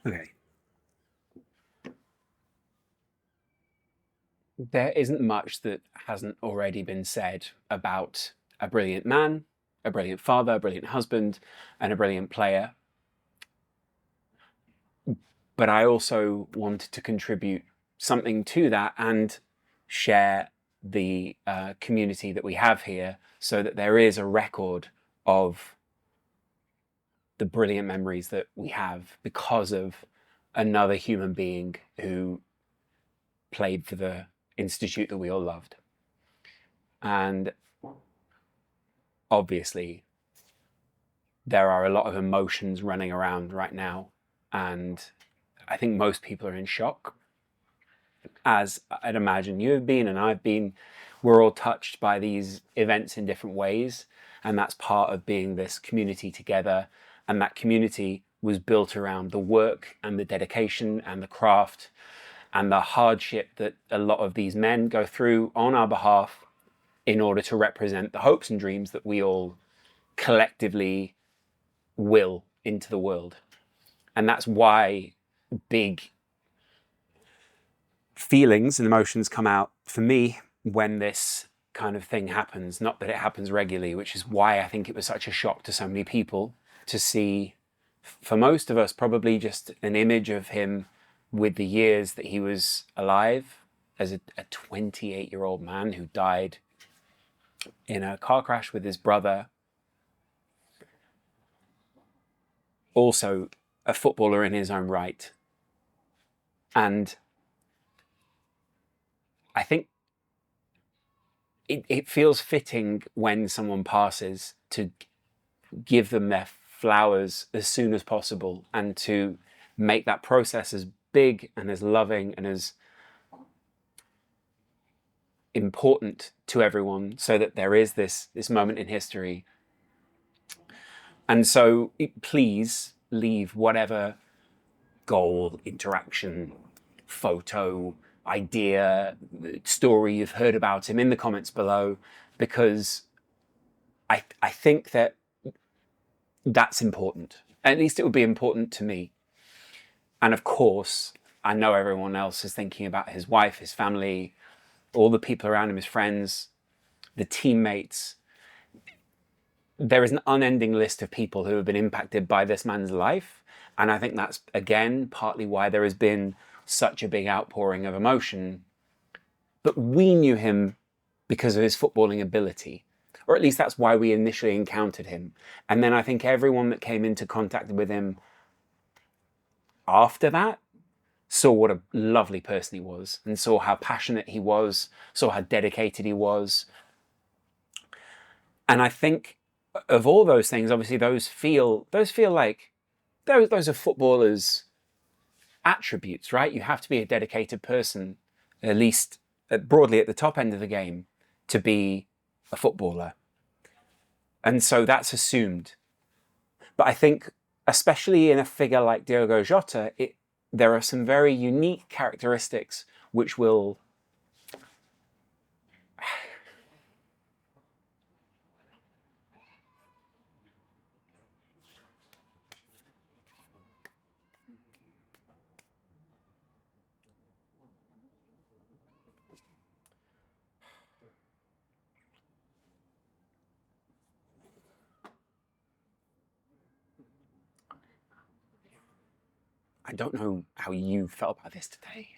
Okay. There isn't much that hasn't already been said about a brilliant man, a brilliant father, a brilliant husband, and a brilliant player. But I also wanted to contribute something to that and share the community that we have here so that there is a record of the brilliant memories that we have because of another human being who played for the institute that we all loved. And obviously, there are a lot of emotions running around right now. And I think most people are in shock. As I'd imagine you've been and I've been, we're all touched by these events in different ways. And that's part of being this community together. And that community was built around the work and the dedication and the craft and the hardship that a lot of these men go through on our behalf in order to represent the hopes and dreams that we all collectively will into the world. And that's why big feelings and emotions come out for me when this kind of thing happens. Not that it happens regularly, which is why I think it was such a shock to so many people to see, for most of us, probably just an image of him with the years that he was alive as a 28-year-old man who died in a car crash with his brother. Also a footballer in his own right. And I think it feels fitting when someone passes to give them their flowers as soon as possible and to make that process as big and as loving and as important to everyone so that there is this moment in history. And so please leave whatever goal, interaction, photo, idea, story you've heard about him in the comments below, because I think that that's important. At least it would be important to me. And of course, I know everyone else is thinking about his wife, his family, all the people around him, his friends, the teammates. There is an unending list of people who have been impacted by this man's life. And I think that's, again, partly why there has been such a big outpouring of emotion. But we knew him because of his footballing ability, or at least that's why we initially encountered him. And then I think everyone that came into contact with him after that saw what a lovely person he was and saw how passionate he was, saw how dedicated he was. And I think of all those things, obviously those feel like those are footballers' attributes, right? You have to be a dedicated person, at least broadly at the top end of the game, to be a footballer. And so that's assumed. But I think, especially in a figure like Diogo Jota, there are some very unique characteristics which will I don't know how you felt about this today.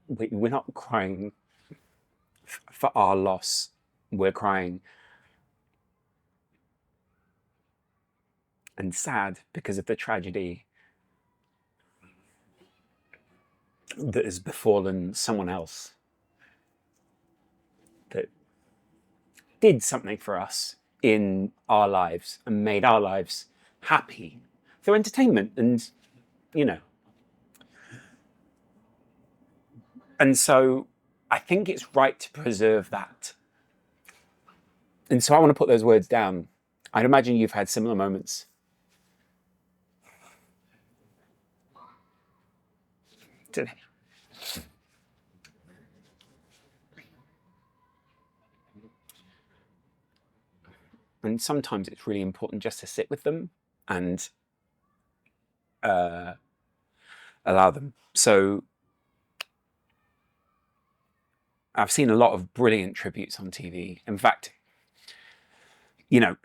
We're not crying for our loss. We're crying and sad because of the tragedy that has befallen someone else that did something for us in our lives and made our lives happy through entertainment and, you know. And so I think it's right to preserve that. And so I want to put those words down. I'd imagine you've had similar moments today. And sometimes it's really important just to sit with them and allow them. So I've seen a lot of brilliant tributes on TV. In fact, you know,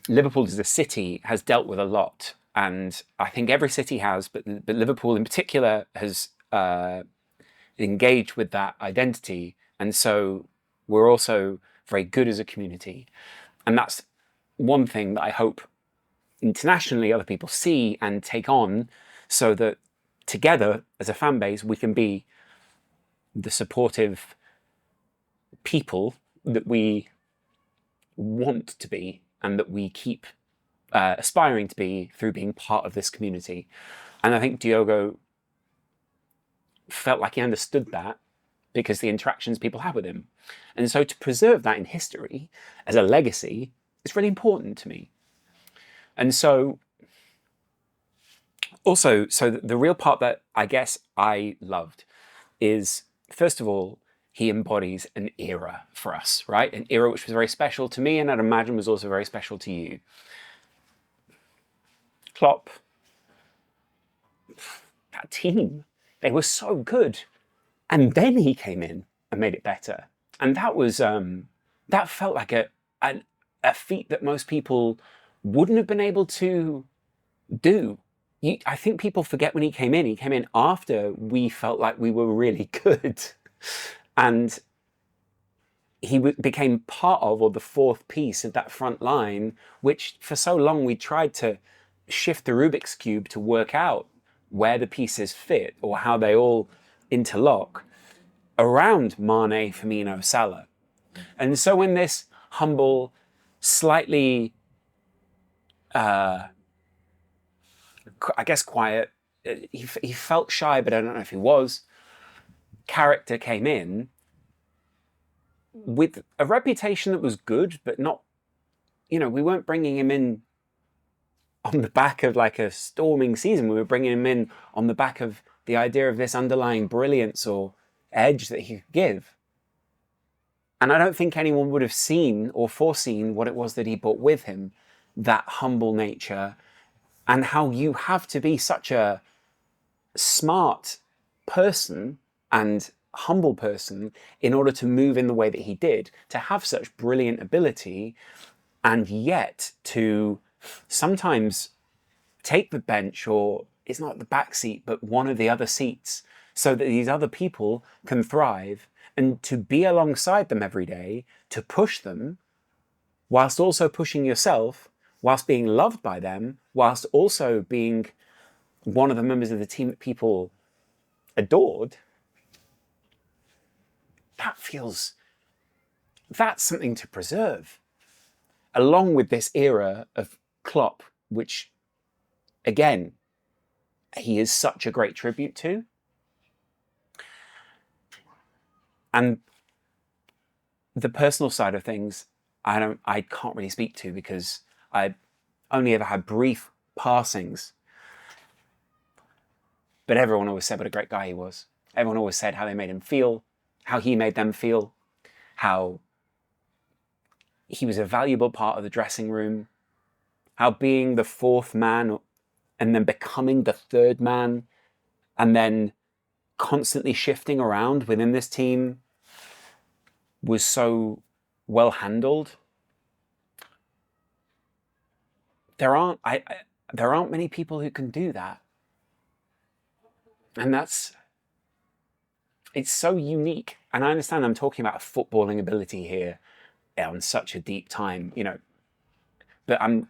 Liverpool as a city has dealt with a lot, and I think every city has, but Liverpool in particular has engaged with that identity, and so we're also very good as a community, and that's one thing that I hope internationally other people see and take on, so that together as a fan base we can be the supportive people that we want to be and that we keep aspiring to be through being part of this community. And I think Diogo felt like he understood that because the interactions people have with him. And so to preserve that in history as a legacy is really important to me. And so also, so the real part that I guess I loved is, first of all, he embodies an era for us, right? An era which was very special to me and I'd imagine was also very special to you. Klopp, that team, they were so good. And then he came in and made it better. And that was, that felt like a feat that most people wouldn't have been able to do. I think people forget when he came in after we felt like we were really good. And he became part of, or the fourth piece of that front line, which for so long we tried to shift the Rubik's Cube to work out where the pieces fit or how they all interlock around Mane, Firmino, Salah. And so when this humble, slightly, I guess quiet, he felt shy, but I don't know if he was, character came in with a reputation that was good, but not, we weren't bringing him in on the back of like a storming season. We were bringing him in on the back of the idea of this underlying brilliance or edge that he could give. And I don't think anyone would have seen or foreseen what it was that he brought with him, that humble nature, and how you have to be such a smart person and humble person in order to move in the way that he did, to have such brilliant ability, and yet to sometimes take the bench, or it's not the back seat, but one of the other seats, so that these other people can thrive, and to be alongside them every day, to push them, whilst also pushing yourself, whilst being loved by them, whilst also being one of the members of the team that people adored. That's something to preserve, along with this era of Klopp, which, again, he is such a great tribute to. And the personal side of things, I can't really speak to, because I only ever had brief passings. But everyone always said what a great guy he was. Everyone always said how they made him feel, how he made them feel, how he was a valuable part of the dressing room, how being the fourth man and then becoming the third man and then constantly shifting around within this team was so well handled. There aren't many people who can do that. And it's so unique. And I understand I'm talking about a footballing ability here on such a deep time, but I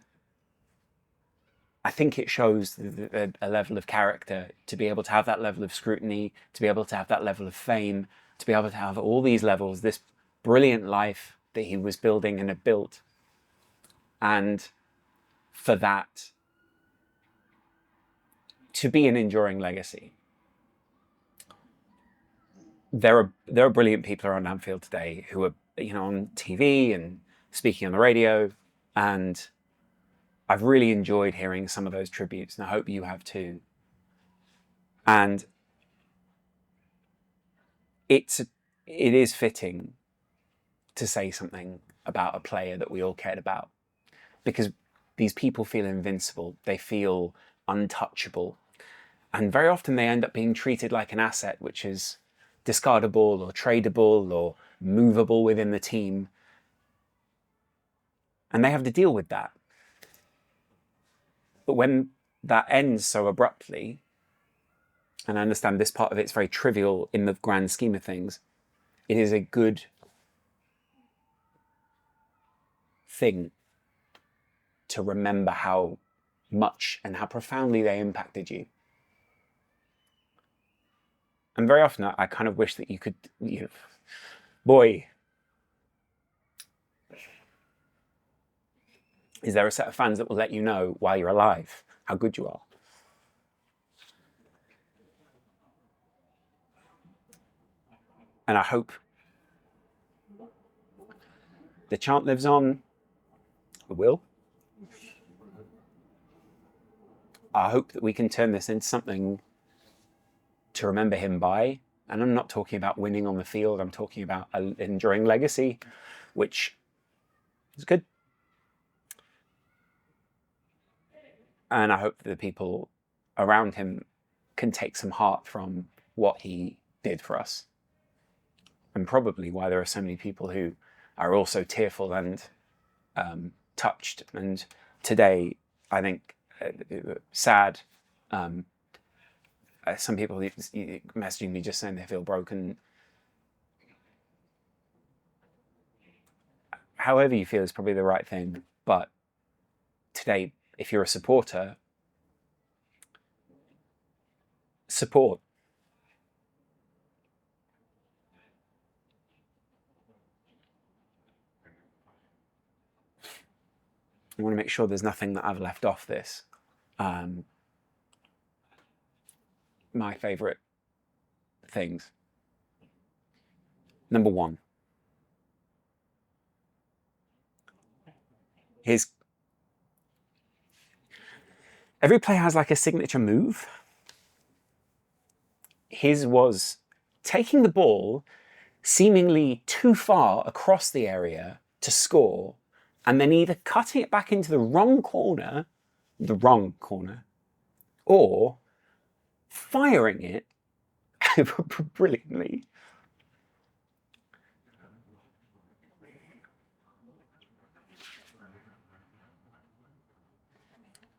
think it shows a level of character to be able to have that level of scrutiny, to be able to have that level of fame, to be able to have all these levels, this brilliant life that he was building and had built. And for that to be an enduring legacy. There are brilliant people around Anfield today who are, on TV and speaking on the radio, and I've really enjoyed hearing some of those tributes, and I hope you have too. And it is fitting to say something about a player that we all cared about, because these people feel invincible, they feel untouchable, and very often they end up being treated like an asset, which is discardable or tradable or movable within the team, and they have to deal with that. But when that ends so abruptly, and I understand this part of it's very trivial in the grand scheme of things, it is a good thing to remember how much and how profoundly they impacted you. And very often I kind of wish that you could, boy, is there a set of fans that will let you know while you're alive how good you are? And I hope the chant lives on. It will. I hope that we can turn this into something to remember him by. And I'm not talking about winning on the field. I'm talking about an enduring legacy, which is good. And I hope that the people around him can take some heart from what he did for us. And probably why there are so many people who are also tearful and touched. And today, I think, sad. Some people messaging me just saying they feel broken. However you feel is probably the right thing. But today, if you're a supporter, support. I want to make sure there's nothing that I've left off this. My favourite things. Number one, every player has like a signature move. His was taking the ball seemingly too far across the area to score, and then either cutting it back into the wrong corner, or firing it brilliantly.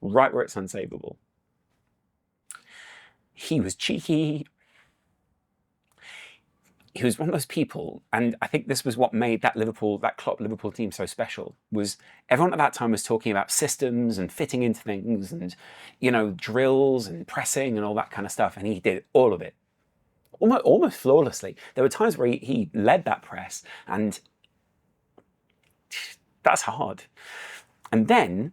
Right where it's unsavable. He was cheeky. He was one of those people, and I think this was what made that Klopp Liverpool team so special, was everyone at that time was talking about systems and fitting into things and, drills and pressing and all that kind of stuff, and he did all of it. Almost flawlessly. There were times where he led that press, and that's hard. And then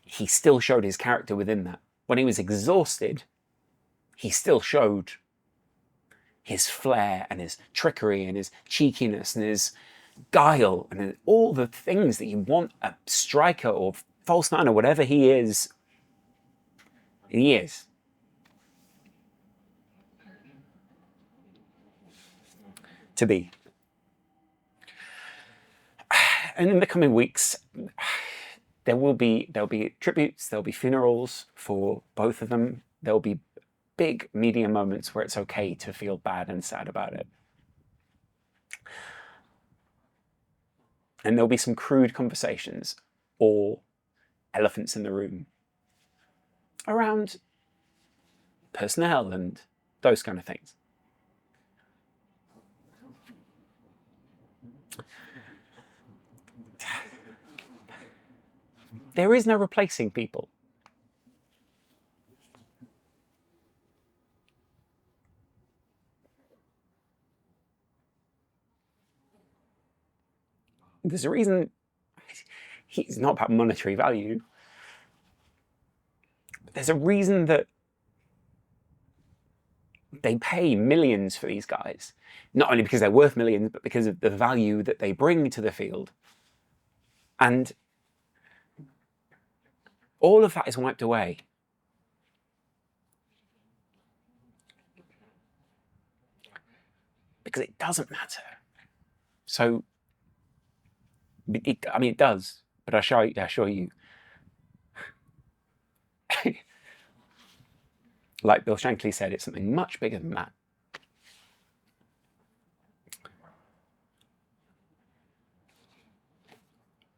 he still showed his character within that. When he was exhausted, he still showed his flair and his trickery and his cheekiness and his guile and all the things that you want a striker or false nine or whatever he is. He is. To be. And in the coming weeks, there'll be tributes, there'll be funerals for both of them. There'll be big media moments where it's okay to feel bad and sad about it. And there'll be some crude conversations or elephants in the room around personnel and those kind of things. There is no replacing people. There's a reason he's not about monetary value. There's a reason that they pay millions for these guys, not only because they're worth millions, but because of the value that they bring to the field. And all of that is wiped away. Because it doesn't matter. So I mean, it does, but I assure you, like Bill Shankly said, it's something much bigger than that.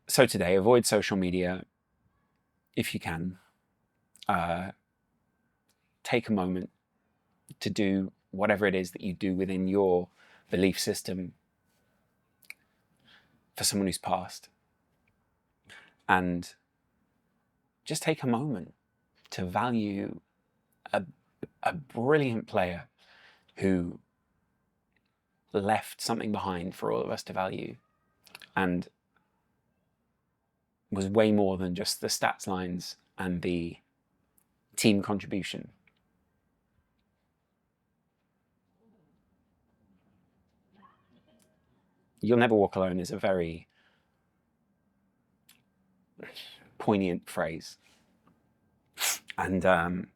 So today, avoid social media if you can. Take a moment to do whatever it is that you do within your belief system for someone who's passed. And just take a moment to value a brilliant player who left something behind for all of us to value and was way more than just the stats lines and the team contribution. You'll never walk alone is a very poignant phrase. And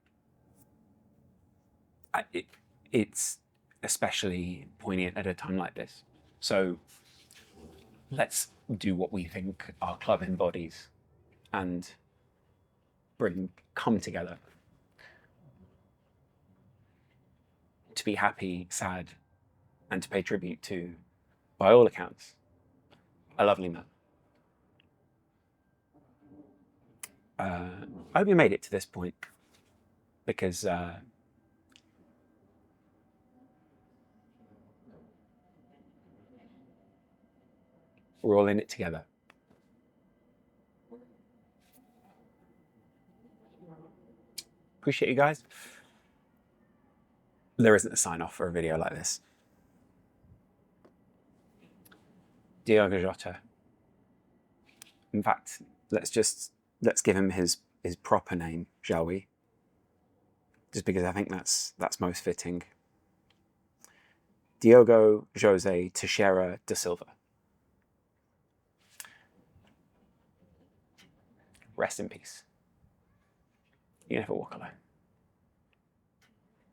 it's especially poignant at a time like this. So let's do what we think our club embodies and come together to be happy, sad, and to pay tribute to, by all accounts, a lovely man. I hope you made it to this point, because we're all in it together. Appreciate you guys. There isn't a sign off for a video like this. Diogo Jota. In fact, let's give him his proper name, shall we? Just because I think that's most fitting. Diogo Jose Teixeira da Silva. Rest in peace. You never walk alone.